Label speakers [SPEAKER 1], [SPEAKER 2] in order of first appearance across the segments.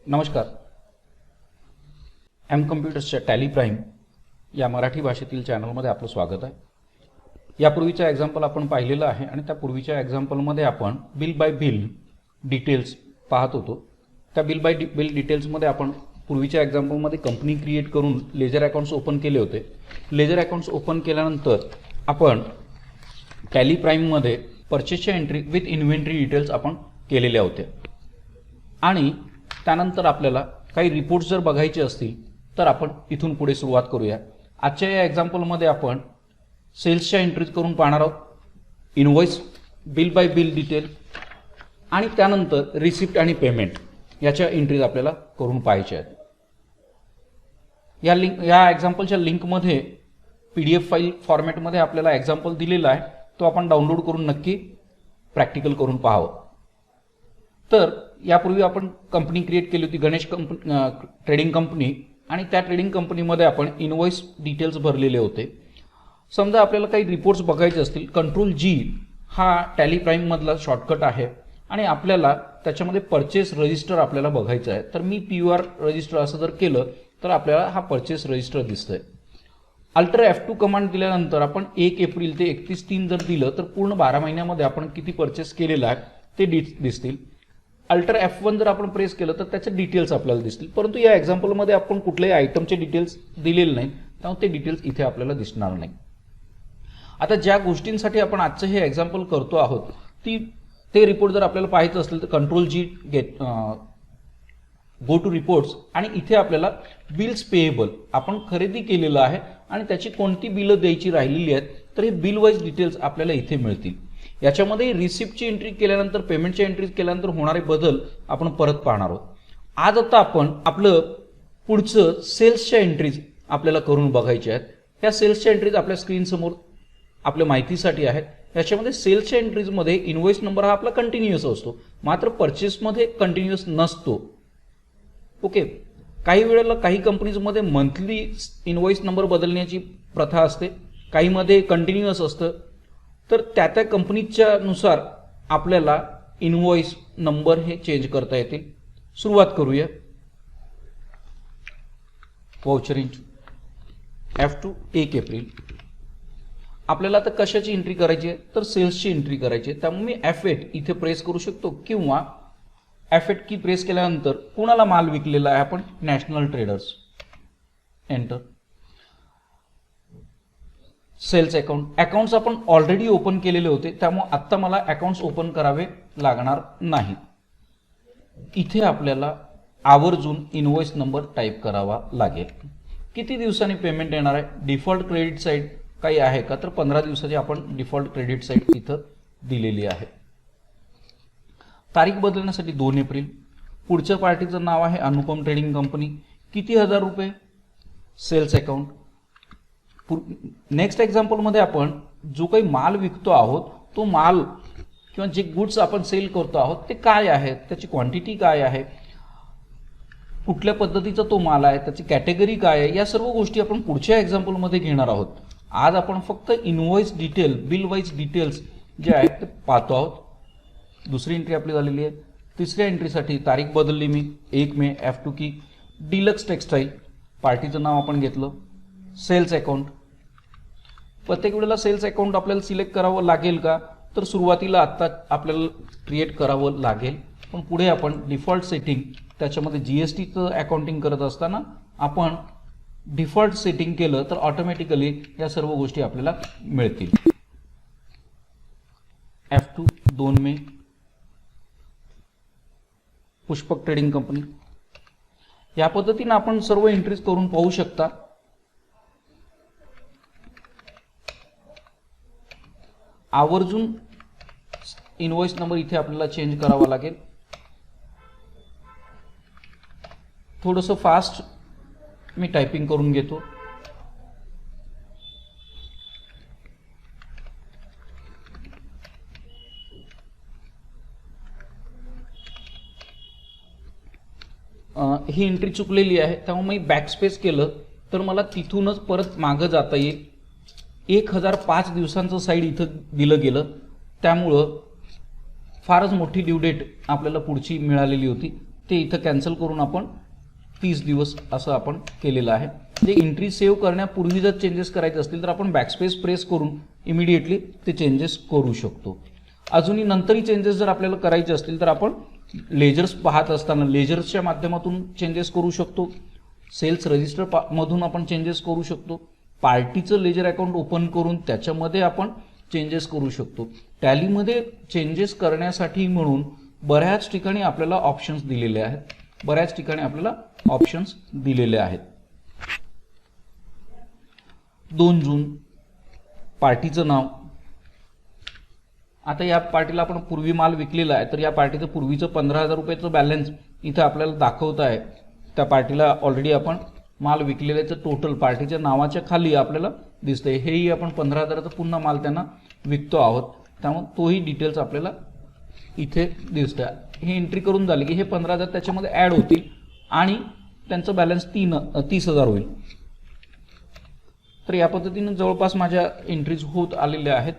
[SPEAKER 1] नमस्कार. M कम्प्युटर्सच्या tally prime या मराठी भाषेतील चॅनलमध्ये आपलं स्वागत आहे. यापूर्वीचा एक्झाम्पल आपण पाहिलेला आहे आणि त्या पूर्वीच्या एक्झाम्पलमध्ये आपण बिल बाय बिल डिटेल्स पाहत होतो. त्या बिल बाय बिल डिटेल्समध्ये आपण पूर्वीच्या एक्झाम्पलमध्ये कंपनी क्रिएट करून लेजर अकाउंट्स ओपन केले होते. लेजर अकाउंट्स ओपन केल्यानंतर आपण टॅली प्राईममध्ये परचेसच्या एंट्री विथ इन्व्हेंटरी डिटेल्स आपण केलेल्या होत्या आणि त्यानंतर आपल्याला काही रिपोर्ट्स जर बघायचे असतील तर आपण इथून पुढे सुरुवात करूया. आजच्या या एक्झाम्पलमध्ये आपण सेल्सच्या एंट्रीज करून पाहणार आहोत, invoice, bill bye bill detail आणि त्यानंतर रिसिप्ट आणि पेमेंट याच्या एंट्रीज आपल्याला करून पाहायच्या आहेत. या एक्झाम्पलच्या लिंकमध्ये PDF फाईल फॉर्मॅटमध्ये आपल्याला एक्झाम्पल दिलेला आहे, तो आपण डाउनलोड करून नक्की प्रॅक्टिकल करून पाहावं. तर यापूर्वी आपण कंपनी क्रिएट केली होती, गणेश ट्रेडिंग कंपनी, आणि त्या ट्रेडिंग कंपनीमध्ये आपण इनवॉइस डिटेल्स भरलेले होते. समजा आपल्याला काही रिपोर्ट्स बघायचे असतील, Ctrl+G हा टॅली प्राईममधला शॉर्टकट आहे आणि आपल्याला त्याच्यामध्ये परचेस रजिस्टर आपल्याला बघायचं आहे. तर मी PUR रजिस्टर असं जर केलं तर आपल्याला हा परचेस रजिस्टर दिसतंय. अल्टर F2 कमांड दिल्यानंतर आपण 1 एप्रिल ते 31/3 जर दिलं तर पूर्ण 12 महिन्यामध्ये आपण किती परचेस केलेलं आहे ते दिसतील. अल्टर F1 जर आपण प्रेस केलं तर त्याचे डिटेल्स आपल्याला दिसतील. परंतु या एक्झाम्पलमध्ये आपण कुठल्याही आयटमचे डिटेल्स दिलेले नाहीत, त्यामुळे ते डिटेल्स इथे आपल्याला दिसणार नाही. आता ज्या गोष्टींसाठी आपण आजचं हे एक्झाम्पल करतो आहोत ते रिपोर्ट जर आपल्याला पाहायचं असेल तर Ctrl+G गो टू रिपोर्ट्स आणि इथे आपल्याला बिल्स पेएबल आपण खरेदी केलेलं आहे आणि त्याची कोणती बिलं द्यायची राहिलेली आहेत तर हे बिल वाईज डिटेल्स आपल्याला इथे मिळतील. याच्यामध्ये रिसिप्टची एंट्री केल्यानंतर पेमेंटची एंट्री केल्यानंतर होणारे बदल आपण परत पाहणार आहोत. आज आता आपण आपलं पुढचं सेल्सच्या एंट्रीज आपल्याला करून बघायच्या आहेत. या सेल्सच्या एंट्रीज आपल्या स्क्रीनसमोर आपल्या माहितीसाठी आहेत. याच्यामध्ये सेल्सच्या एंट्रीजमध्ये इनवॉइस नंबर हा आपला कंटिन्युअस असतो, मात्र परचेसमध्ये कंटिन्युअस नसतो. ओके, काही वेळेला काही कंपनीजमध्ये मंथली इनवॉइस नंबर बदलण्याची प्रथा असते, काहीमध्ये कंटिन्युअस असतं. तर त्या कंपनीच्या नुसार आपल्याला इनवॉइस नंबर हे चेंज करता येतील. सुरुवात करूया. Voucher entry F2 1 April. आपल्याला आता कशाची एंट्री करायची आहे तर सेल्सची एंट्री करायची आहे. त्यामुळे मी F8 इथे प्रेस करू शकतो किंवा F8 की प्रेस केल्यानंतर कुणाला माल विकलेला आहे आपण national traders, enter. Sales accounts आपण ऑलरेडी ओपन केलेले होते, त्यामुळे आत्ता मला अकाउंट्स ओपन करावे लागणार नाही. इथे आपल्याला आवर्जून इनवॉइस नंबर टाईप करावा लागेल. किती दिवसांनी पेमेंट येणार आहे, डिफॉल्ट क्रेडिट साईड काही आहे का तर 15 दिवसाची आपण डिफॉल्ट क्रेडिट साईड इथं दिलेली आहे. तारीख बदलण्यासाठी 2 एप्रिल. पुढच्या पार्टीचं नाव आहे अनुपम ट्रेडिंग कंपनी. किती हजार रुपये, सेल्स अकाउंट. नेक्स्ट एक्झाम्पलमध्ये आपण जो काही माल विकतो आहोत तो माल किंवा जे गुड्स आपण सेल करतो आहोत ते काय आहे, त्याची क्वांटिटी काय आहे, कुठल्या पद्धतीचा तो माल आहे, त्याची कॅटेगरी काय आहे, या सर्व गोष्टी आपण पुढच्या एक्झाम्पलमध्ये घेणार आहोत. आज आपण फक्त invoice detail, bill wise details जे आहेत ते पाहतो आहोत. दुसरी एंट्री आपली झालेली आहे. तिसऱ्या एंट्रीसाठी तारीख बदलली मी 1 मे. F2 की डिलक्स टेक्सटाईल, पार्टीचं नाव आपण घेतलं. Sales account. प्रत्येक वेळेला सेल्स अकाउंट आपल्याला सिलेक्ट करावं लागेल का तर सुरुवातीला आत्ता आपल्याला क्रिएट करावं लागेल, पण पुढे आपण डिफॉल्ट सेटिंग त्याच्यामध्ये GSTचं अकाउंटिंग करत असताना आपण डिफॉल्ट सेटिंग केलं तर ऑटोमॅटिकली या सर्व गोष्टी आपल्याला मिळतील. F2 2 मे. Pushpak trading company. या पद्धतीने आपण सर्व एंट्रीज करून पाहू शकता. आवर्जून इनवॉइस नंबर इथे आपल्याला चेंज करावा लागेल. थोडंसं फास्ट मी टायपिंग करून घेतो. ही एंट्री चुकलेली आहे, त्यामुळे मी बॅकस्पेस केलं तर मला तिथूनच परत मागं जाता येईल. 1005 दिवसांचं साईड इथं दिलं गेलं, त्यामुळं फारच मोठी ड्यू डेट आपल्याला पुढची मिळालेली होती. ते इथं कॅन्सल करून आपण 30 दिवस असं आपण केलेलं आहे. जे एंट्री सेव्ह करण्यापूर्वी जर चेंजेस करायचे असतील तर आपण बॅकस्पेस प्रेस करून इमिडिएटली ते चेंजेस करू शकतो. अजूनही नंतरही चेंजेस जर आपल्याला करायचे असतील तर आपण लेजर्स पाहत असताना लेजर्सच्या माध्यमातून चेंजेस करू शकतो. सेल्स रजिस्टर मधून आपण चेंजेस करू शकतो. पार्टीचं लेजर अकाउंट ओपन करून त्याच्यामध्ये आपण चेंजेस करू शकतो. टॅलीमध्ये चेंजेस करण्यासाठी म्हणून बऱ्याच ठिकाणी आपल्याला ऑप्शन्स दिलेले आहेत. 2 जून पार्टीचं नाव. आता या पार्टीला आपण पूर्वी माल विकलेला आहे तर या पार्टीचं पूर्वीचं 15,000 रुपयाचं बॅलन्स इथं आपल्याला दाखवत आहे. त्या पार्टीला ऑलरेडी आपण माल विकलेल्याचं टोटल पार्टीच्या नावाच्या खाली आपल्याला दिसतंय. हेही आपण 15,000चा पुन्हा माल त्यांना विकतो आहोत, त्यामुळे तोही डिटेल्स आपल्याला इथे दिसतोय. हे एंट्री करून झाली की हे 15,000 त्याच्यामध्ये ॲड होतील आणि त्यांचं बॅलन्स 30,000 होईल. तर या पद्धतीने जवळपास माझ्या एंट्रीज होत आलेल्या आहेत.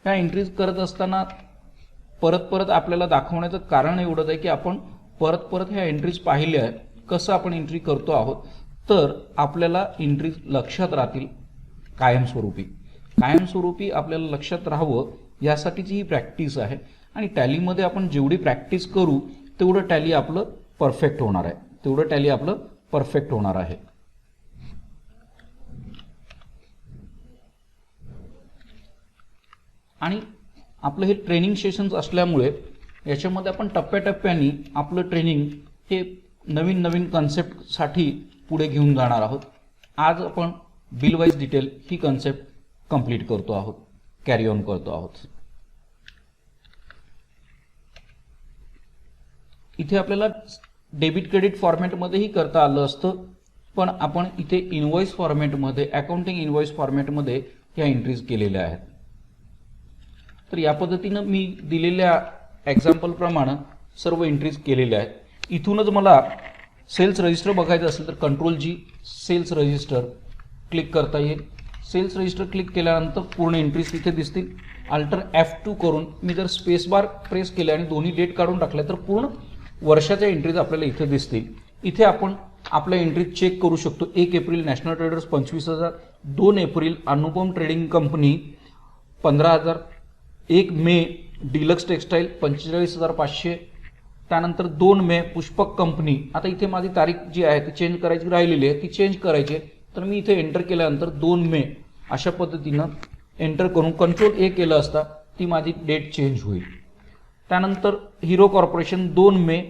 [SPEAKER 1] ह्या एंट्रीज करत असताना परत आपल्याला दाखवण्याचं कारण एवढंच आहे की आपण परत ह्या एंट्रीज पाहिल्या आहेत. कसं आपण एंट्री करतो आहोत तर आपल्याला एंट्रीज लक्षात राहतील कायमस्वरूपी आपल्याला लक्षात राहावं यासाठीची ही प्रॅक्टिस आहे. आणि टॅलीमध्ये आपण जेवढी प्रॅक्टिस करू तेवढं टॅली आपलं परफेक्ट होणार आहे. आणि आपलं हे ट्रेनिंग सेशन्स असल्यामुळे याच्यामध्ये आपण टप्प्याटप्प्याने आपलं ट्रेनिंग हे नवीन कन्सेप्टसाठी पुढे घेऊन जाणार आहोत. आज आपण बिल वाईज डिटेल ही कन्सेप्ट कंप्लीट करतो आहोत, कॅरी ऑन करतो आहोत. इथे आपल्याला डेबिट क्रेडिट फॉर्मॅटमध्येही करता आलं असतं, पण आपण इथे इनव्हॉइस फॉर्मॅटमध्ये, अकाउंटिंग इनव्हॉइस फॉर्मॅटमध्ये ह्या एंट्रीज केलेल्या आहेत. तर या पद्धतीनं मी दिलेल्या एक्झाम्पल प्रमाणे सर्व एंट्रीज केलेल्या आहेत. इथूनच मला सेल्स रजिस्टर बघायचं असेल तर Ctrl+G सेल्स रजिस्टर क्लिक करता येईल. सेल्स रजिस्टर क्लिक केल्यानंतर पूर्ण एंट्रीज तिथे दिसतील. अल्टर F2 करून मी जर स्पेस बार प्रेस केले आणि दोन्ही डेट काढून टाकल्या तर पूर्ण वर्षाच्या एंट्रीज आपल्याला इथे दिसतील. इथे आपण आपल्या एंट्रीज चेक करू शकतो. 1 April national traders 25,000, 2 April Anupam trading company 15,000, 1 मे डिलक्स टेक्सटाईल 45,500, त्यानंतर 2 मे पुष्पक कंपनी. आता इथे माझी तारीख जी आहे ती चेंज करायची राहिलेली आहे, ती चेंज करायची आहे. तर मी इथे एंटर केल्यानंतर 2 मे अशा पद्धतीनं एंटर करून Ctrl+A केलं असता ती माझी डेट चेंज होईल. त्यानंतर हिरो कॉर्पोरेशन 2 मे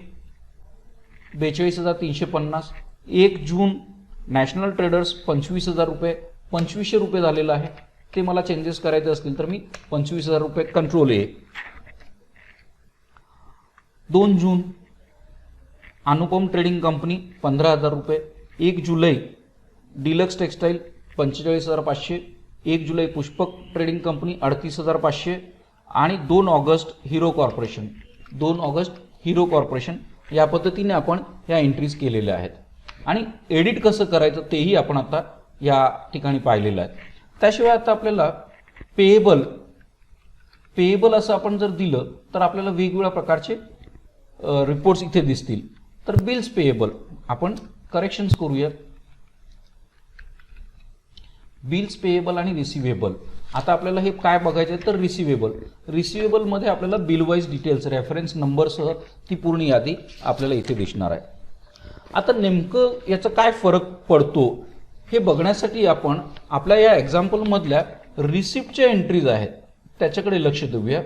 [SPEAKER 1] 42,350, 1 जून नॅशनल ट्रेडर्स 25,000 रुपये 2,500 रुपये झालेलं आहे. ते मला चेंजेस करायचे असतील तर मी 25,000 रुपये Ctrl+A. 2 जून अनुपम ट्रेडिंग कंपनी 15,000 रुपये, 1 जुलै डिलक्स टेक्सटाईल 45,500, 1 जुलै पुष्पक ट्रेडिंग कंपनी 38,500 आणि 2 ऑगस्ट हिरो कॉर्पोरेशन या पद्धतीने आपण या एंट्रीज केलेल्या आहेत. आणि एडिट कसं करायचं तेही आपण आता या ठिकाणी पाहिलेलं आहे. त्याशिवाय आता आपल्याला पेएबल असं आपण जर दिलं तर आपल्याला वेगवेगळ्या प्रकारचे रिपोर्ट्स इथे दिसतील. तर बिल्स पेएबल आपण करेक्शन्स करूया. बिल्स पेएबल आणि रिसिवेबल. आता आपल्याला हे काय बघायचं आहे तर रिसिवेबल मध्ये आपल्याला बिल वाईज डिटेल्स रेफरन्स नंबरसह ती पूर्ण यादी आपल्याला इथे दिसणार आहे. आता नेमकं याचा काय फरक पडतो हे बघण्यासाठी आपण आपल्या या एक्झाम्पल मधल्या रिसिप्टच्या एंट्रीज आहेत त्याच्याकडे लक्ष देऊया.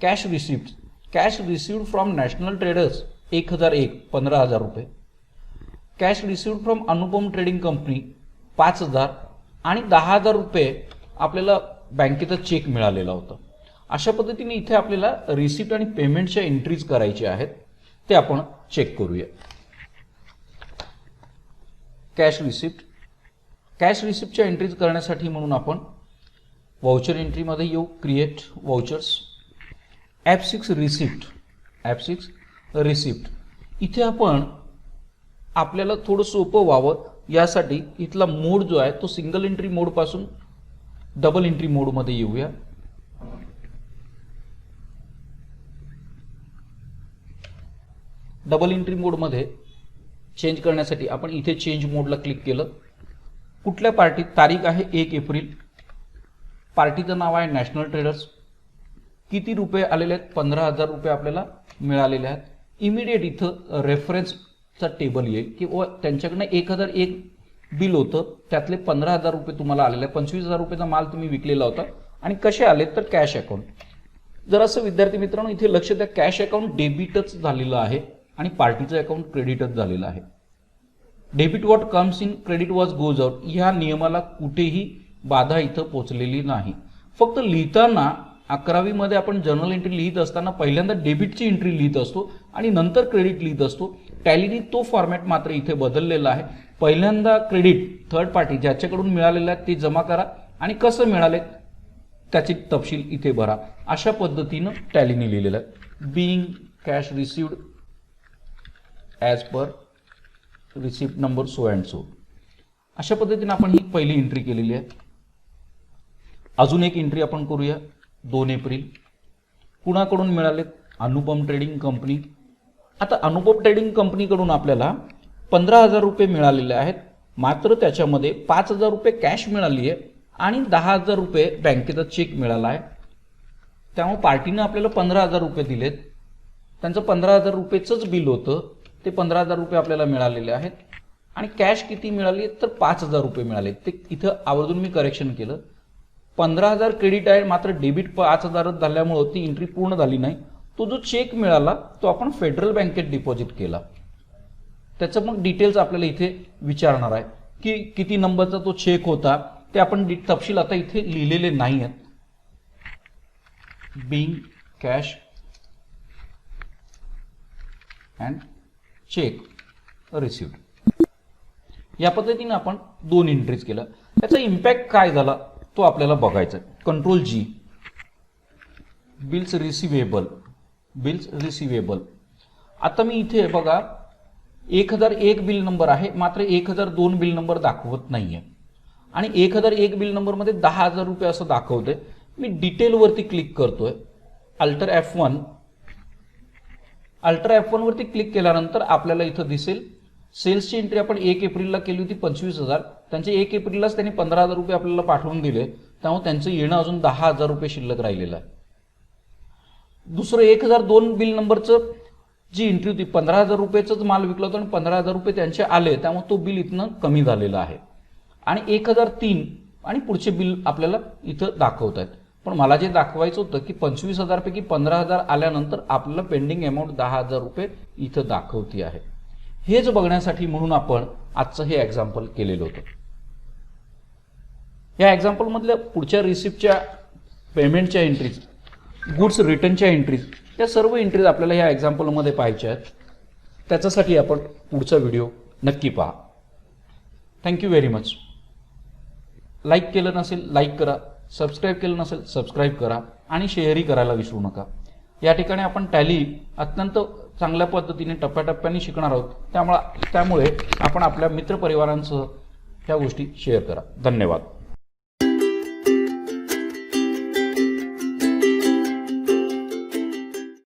[SPEAKER 1] Cash received from national traders 1,001 15,000 रुपये, cash received from Anupam trading company 5,000 आणि 10,000 रुपये आपल्याला बँकेचा चेक मिळालेला होता. अशा पद्धतीने इथे आपल्याला रिसिप्ट आणि पेमेंटच्या एंट्रीज करायच्या आहेत, ते आपण चेक करूया. कॅश रिसिप्टच्या एंट्रीज करण्यासाठी म्हणून आपण वाउचर एंट्रीमध्ये येऊ. Create vouchers, F6 receipt. इथे आपण आपल्याला थोडं सोपं व्हावं यासाठी इथला मोड जो आहे तो सिंगल एंट्री मोड पासून डबल एंट्री मोड मध्ये येऊया. डबल एंट्री मोडमध्ये चेंज करण्यासाठी आपण इथे चेंज मोडला क्लिक केलं. कुठल्या पार्टीत, तारीख आहे 1 एप्रिल, पार्टीचं नाव आहे नॅशनल ट्रेडर्स, किती रुपये आलेले आहेत, 15,000 रुपये आपल्याला मिळालेले आहेत. इमिडिएट इथं रेफरन्सचा टेबल येईल की त्यांच्याकडनं 1001 बिल होतं, त्यातले 15,000 रुपये तुम्हाला आलेले आहे. 25,000 रुपयाचा माल तुम्ही विकलेला होता आणि कसे आले तर कॅश अकाउंट. जर असं विद्यार्थी मित्रांनो इथे लक्ष द्या, कॅश अकाउंट डेबिटच झालेलं आहे आणि पार्टीचं अकाउंट क्रेडिटच झालेलं आहे. Debit what comes in, credit was goes out, ह्या नियमाला कुठेही बाधा इथं पोचलेली नाही. फक्त लिहिताना 11वी मध्ये आपण जर्नल एंट्री लिहित असताना पहिल्यांदा डेबिटची एंट्री लिहित असतो आणि नंतर क्रेडिट लिहित असतो. टॅलीने तो फॉर्मॅट मात्र इथे बदललेला आहे. पहिल्यांदा क्रेडिट थर्ड पार्टी ज्याच्याकडून मिळालेलं आहे ते जमा करा आणि कसं मिळाले त्याची तपशील इथे भरा. अशा पद्धतीनं टॅलीने लिहिलेलं आहे. Being cash received as per receipt number so and so. अशा पद्धतीने आपण ही पहिली एंट्री केलेली आहे. अजून एक एंट्री आपण करूया. 2 एप्रिल कुणाकडून मिळालेत, अनुपम ट्रेडिंग कंपनी. आता अनुपम ट्रेडिंग कंपनीकडून आपल्याला 15,000 रुपये मिळालेले आहेत, मात्र त्याच्यामध्ये 5,000 रुपये कॅश मिळाली आहे आणि 10,000 रुपये बँकेचा चेक मिळाला आहे. त्यामुळे पार्टीनं आपल्याला 15,000 रुपये दिलेत. त्यांचं 15,000 रुपयेचंच बिल होतं, ते 15,000 रुपये आपल्याला मिळालेले आहेत आणि कॅश किती मिळाली तर 5,000 रुपये मिळाले. ते इथं आवर्जून मी करेक्शन केलं. 15,000 क्रेडिट आहे, मात्र डेबिट 5,000 झाल्यामुळं ती एंट्री पूर्ण झाली नाही. तो जो चेक मिळाला तो आपण फेडरल बँकेत डिपॉझिट केला. त्याचं मग डिटेल्स आपल्याला इथे विचारणार आहे की किती नंबरचा तो चेक होता, ते आपण तपशील आता इथे लिहिलेले नाही आहेत. Being cash and cheque received. या पद्धतीने आपण 2 एंट्रीज केल्या. त्याचा इम्पॅक्ट काय झाला तो आपल्याला बघायचा आहे. कंट्रोल जी, बिल्स रिसिवेबल, बिल्स रिसिवेबल. आता मी इथे बघा 1001 बिल नंबर आहे, मात्र 1002 बिल नंबर दाखवत नाहीये आणि 1001 बिल नंबर मध्ये 10,000 रुपये असं दाखवतंय. मी डिटेल वरती क्लिक करतोय, अल्टर F1. अल्टर F1 वरती क्लिक केल्यानंतर आपल्याला इथं दिसेल सेल्सची एंट्री आपण 1 एप्रिलला केली होती 25,000. त्यांचे 1 एप्रिललाच त्यांनी 15,000 रुपये आपल्याला पाठवून दिले, त्यामुळे त्यांचं येणं अजून 10,000 रुपये शिल्लक राहिलेलं आहे. दुसरं 1002 बिल नंबरचं जी एंट्री होती 15,000 रुपयेच माल विकला होता आणि 15,000 रुपये त्यांचे आले, त्यामुळे तो बिल इथनं कमी झालेला आहे. आणि 1003 आणि पुढचे बिल आपल्याला इथं दाखवत आहेत. पण मला जे दाखवायचं होतं की 25,000 पैकी 15,000 आल्यानंतर आपल्याला पेंडिंग अमाऊंट 10,000 रुपये इथं दाखवती आहे. हेच बघण्यासाठी म्हणून आपण आजचं हे एक्झाम्पल केलेलं होतं. या एक्झाम्पल मधल्या पुढच्या रिसिप्टच्या पेमेंटच्या एंट्रीज, गुड्स रिटर्नच्या एंट्रीज, या सर्व एंट्रीज आपल्याला या एक्झाम्पलमध्ये पाहायच्या आहेत. त्याच्यासाठी आपण पुढचा व्हिडिओ नक्की पहा. Thank you very much. लाईक केलं नसेल लाईक करा, सबस्क्राईब केलं नसेल सबस्क्राईब करा आणि शेअरही करायला विसरू नका. या ठिकाणी आपण टॅली अत्यंत चांगल्या पद्धतीने टप्प्याटप्प्याने शिकणार आहोत, त्यामुळे आपण आपल्या मित्रपरिवारांसह ह्या गोष्टी शेअर करा. धन्यवाद.